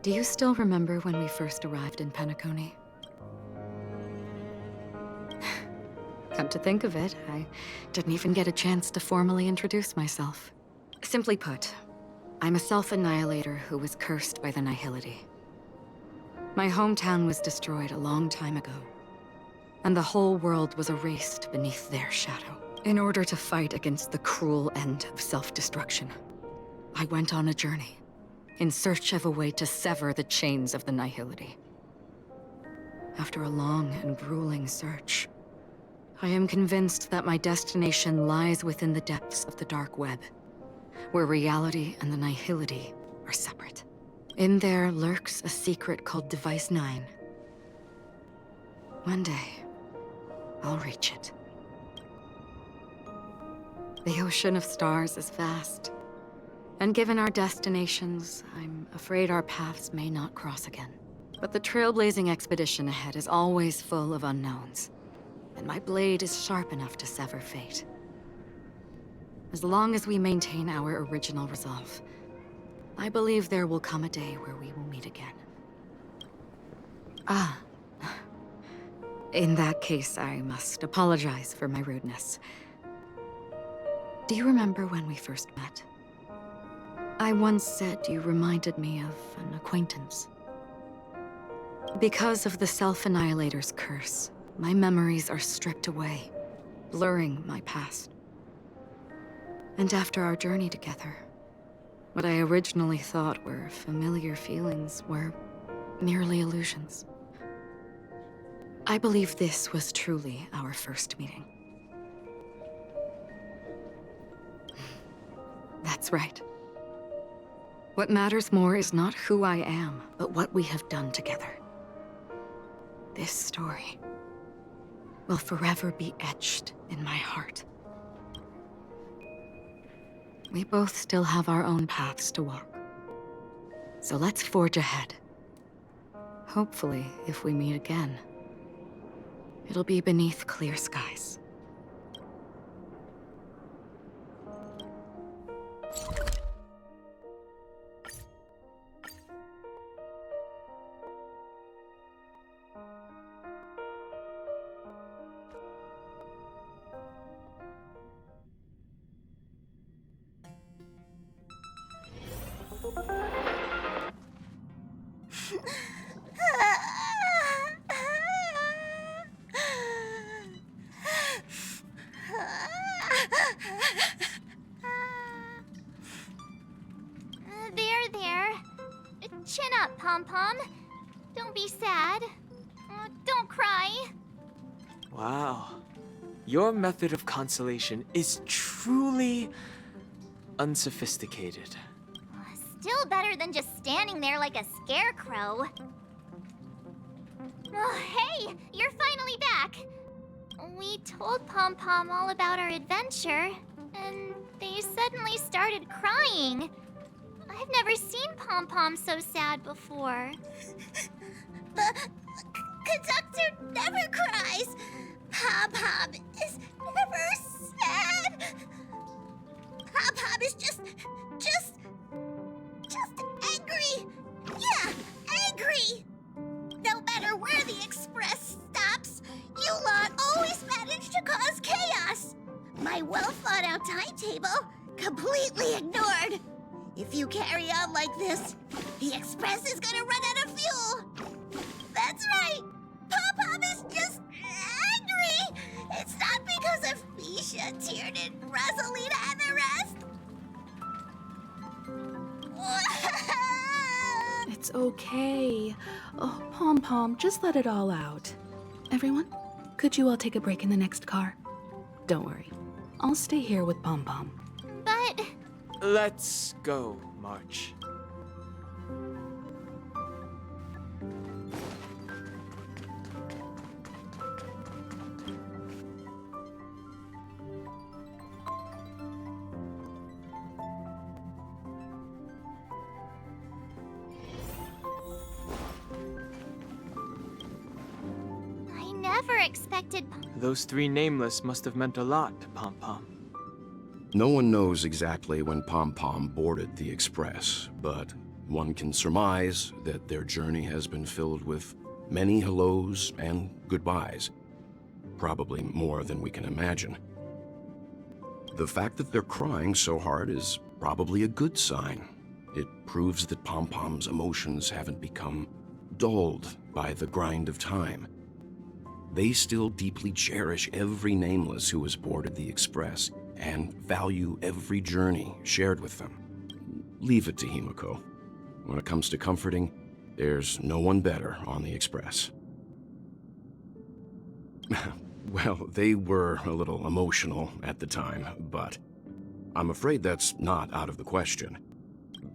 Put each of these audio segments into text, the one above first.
Do you still remember when we first arrived in Penacony? Come to think of it, I didn't even get a chance to formally introduce myself. Simply put, I'm a self-annihilator who was cursed by the Nihility. My hometown was destroyed a long time ago, and the whole world was erased beneath their shadow. In order to fight against the cruel end of self-destruction, I went on a journey, in search of a way to sever the chains of the Nihility. After a long and grueling search, I am convinced that my destination lies within the depths of the dark web, where reality and the Nihility are separate. In there lurks a secret called Device 9. One day, I'll reach it. The ocean of stars is vast, and given our destinations, I'm afraid our paths may not cross again. But the trailblazing expedition ahead is always full of unknowns, and my blade is sharp enough to sever fate. As long as we maintain our original resolve, I believe there will come a day where we will meet again. In that case, I must apologize for my rudeness. Do you remember when we first met? I once said you reminded me of an acquaintance. Because of the Self-Annihilator's curse, my memories are stripped away, blurring my past. And after our journey together, what I originally thought were familiar feelings were merely illusions. I believe this was truly our first meeting. That's right. What matters more is not who I am, but what we have done together. This story will forever be etched in my heart. We both still have our own paths to walk. So let's forge ahead. Hopefully, if we meet again, it'll be beneath clear skies. There. Chin up, Pom-Pom. Don't be sad. Don't cry. Wow. Your method of consolation is truly unsophisticated. Still better than just standing there like a scarecrow. Oh, hey, you're finally back. We told Pom-Pom all about our adventure, and they suddenly started crying. I've never seen Pom-Pom so sad before. The conductor never cries. Pom-Pom is never sad. Pom-Pom is just angry. Yeah, angry. No matter where the express stops, you lot always manage to cause chaos. My well-thought-out timetable completely ignored. If you carry on like this, the express is gonna run out of fuel. That's right. Pom-Pom is just angry. It's not because of Misha, Tiernan, Rosalina, and the rest. It's okay. Oh, Pom-Pom, just let it all out. Everyone, could you all take a break in the next car? Don't worry. I'll stay here with Pom-Pom. But... Let's go, March. never expected. Those three nameless must have meant a lot to Pom Pom. No one knows exactly when Pom Pom boarded the Express, but one can surmise that their journey has been filled with many hellos and goodbyes. Probably more than we can imagine. The fact that they're crying so hard is probably a good sign. It proves that Pom Pom's emotions haven't become dulled by the grind of time. They still deeply cherish every nameless who has boarded the Express and value every journey shared with them. Leave it to Himiko. When it comes to comforting, there's no one better on the Express. Well, they were a little emotional at the time, but I'm afraid that's not out of the question.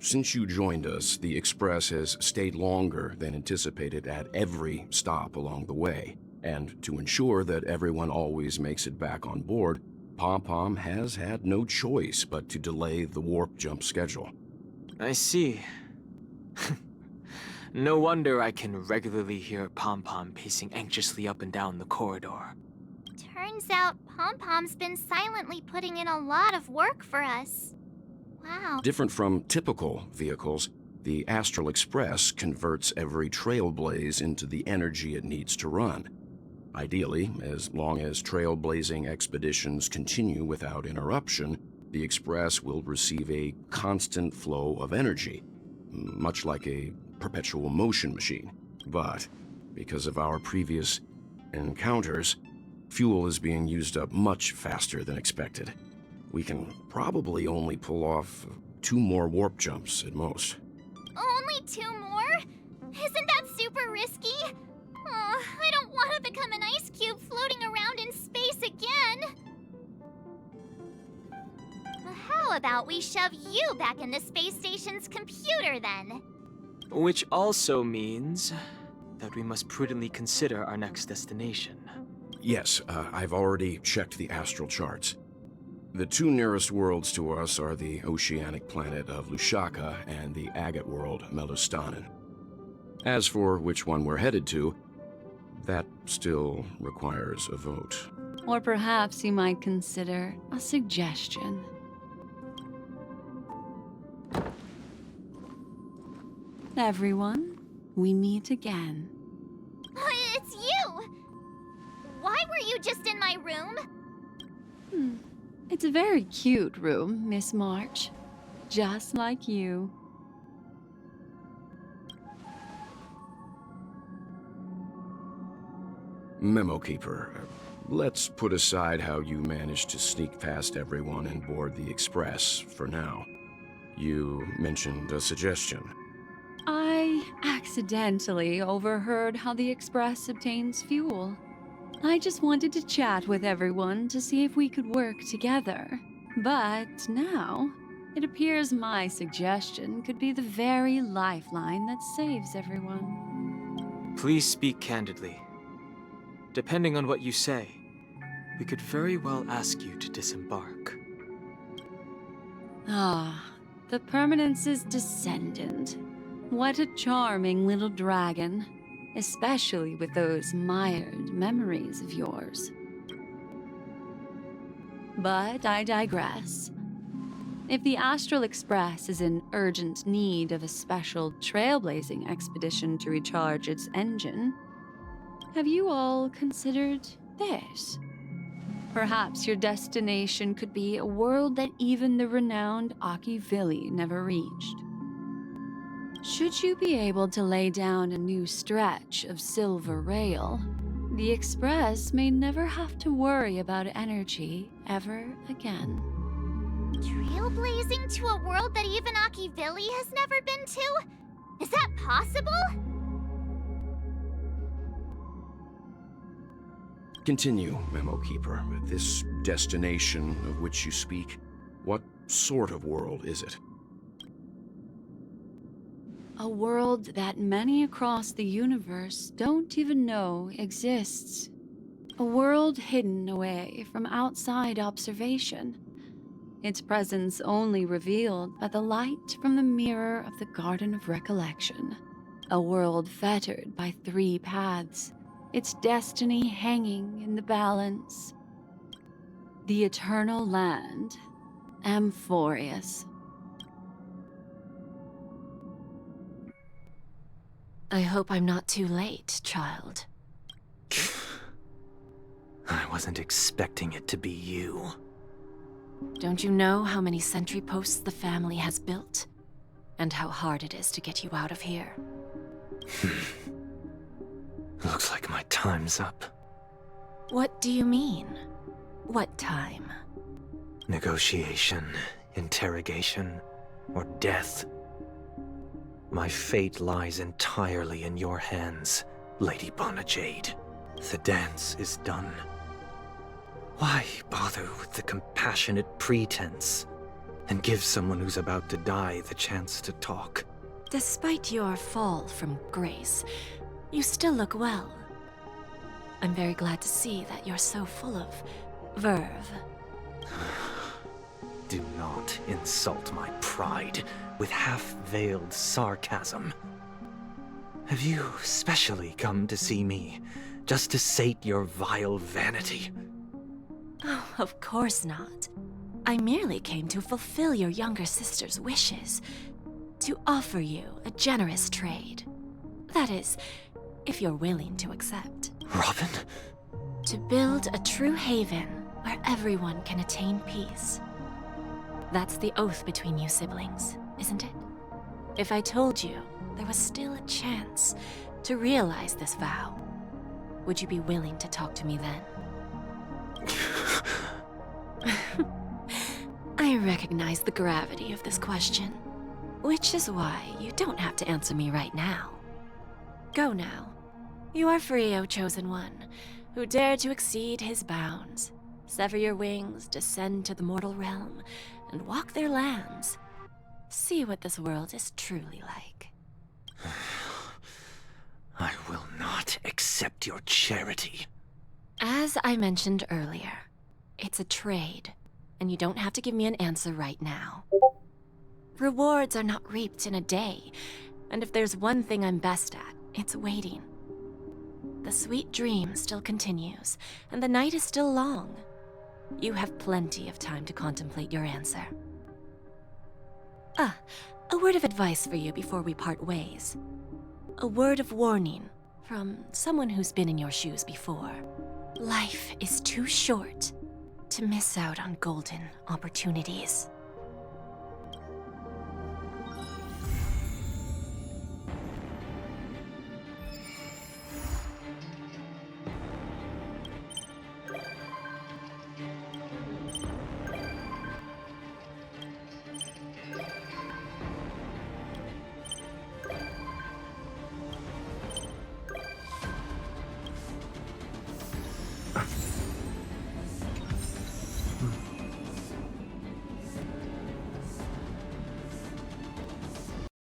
Since you joined us, the Express has stayed longer than anticipated at every stop along the way, and to ensure that everyone always makes it back on board, Pom Pom has had no choice but to delay the warp jump schedule. I see. No wonder I can regularly hear Pom Pom pacing anxiously up and down the corridor. Turns out Pom Pom's been silently putting in a lot of work for us. Wow. Different from typical vehicles, the Astral Express converts every trailblaze into the energy it needs to run. Ideally, as long as trailblazing expeditions continue without interruption, the Express will receive a constant flow of energy, much like a perpetual motion machine. But because of our previous encounters, fuel is being used up much faster than expected. We can probably only pull off 2 more warp jumps at most. Only 2 more? Isn't that super risky? Oh, I don't want to become an ice cube floating around in space again. Well, how about we shove you back in the space station's computer then? Which also means that we must prudently consider our next destination. Yes, I've already checked the astral charts. The 2 nearest worlds to us are the oceanic planet of Lushaka and the agate world, Melustanen. As for which one we're headed to, that still requires a vote. Or perhaps you might consider a suggestion. Everyone, we meet again. It's you! Why were you just in my room? It's a very cute room, Miss March. Just like you. Memo Keeper, let's put aside how you managed to sneak past everyone and board the Express for now. You mentioned a suggestion. I accidentally overheard how the Express obtains fuel. I just wanted to chat with everyone to see if we could work together. But now, it appears my suggestion could be the very lifeline that saves everyone. Please speak candidly. Depending on what you say, we could very well ask you to disembark. Ah, the Permanence's descendant. What a charming little dragon, especially with those mired memories of yours. But I digress. If the Astral Express is in urgent need of a special trailblazing expedition to recharge its engine, have you all considered this? Perhaps your destination could be a world that even the renowned Akivili never reached. Should you be able to lay down a new stretch of silver rail, the Express may never have to worry about energy ever again. Trailblazing to a world that even Akivili has never been to? Is that possible? Continue, Memo Keeper. This destination of which you speak, what sort of world is it? A world that many across the universe don't even know exists. A world hidden away from outside observation. Its presence only revealed by the light from the mirror of the Garden of Recollection. A world fettered by 3 paths, its destiny hanging in the balance. The eternal land, Amphorius. I hope I'm not too late, child. I wasn't expecting it to be you. Don't you know how many sentry posts the family has built? And how hard it is to get you out of here? Looks like my time's up. What do you mean? What time? Negotiation, interrogation, or death. My fate lies entirely in your hands, Lady Bonajade. The dance is done. Why bother with the compassionate pretense and give someone who's about to die the chance to talk? Despite your fall from grace, you still look well. I'm very glad to see that you're so full of verve. Do not insult my pride with half-veiled sarcasm. Have you specially come to see me just to sate your vile vanity? Oh, of course not. I merely came to fulfill your younger sister's wishes. To offer you a generous trade. That is, if you're willing to accept. Robin? To build a true haven where everyone can attain peace. That's the oath between you siblings, isn't it? If I told you there was still a chance to realize this vow, would you be willing to talk to me then? I recognize the gravity of this question, which is why you don't have to answer me right now. Go now. You are free, O Chosen One, who dare to exceed his bounds. Sever your wings, descend to the mortal realm, and walk their lands. See what this world is truly like. I will not accept your charity. As I mentioned earlier, it's a trade, and you don't have to give me an answer right now. Rewards are not reaped in a day, and if there's one thing I'm best at, it's waiting. The sweet dream still continues, and the night is still long. You have plenty of time to contemplate your answer. A word of advice for you before we part ways. A word of warning from someone who's been in your shoes before. Life is too short to miss out on golden opportunities.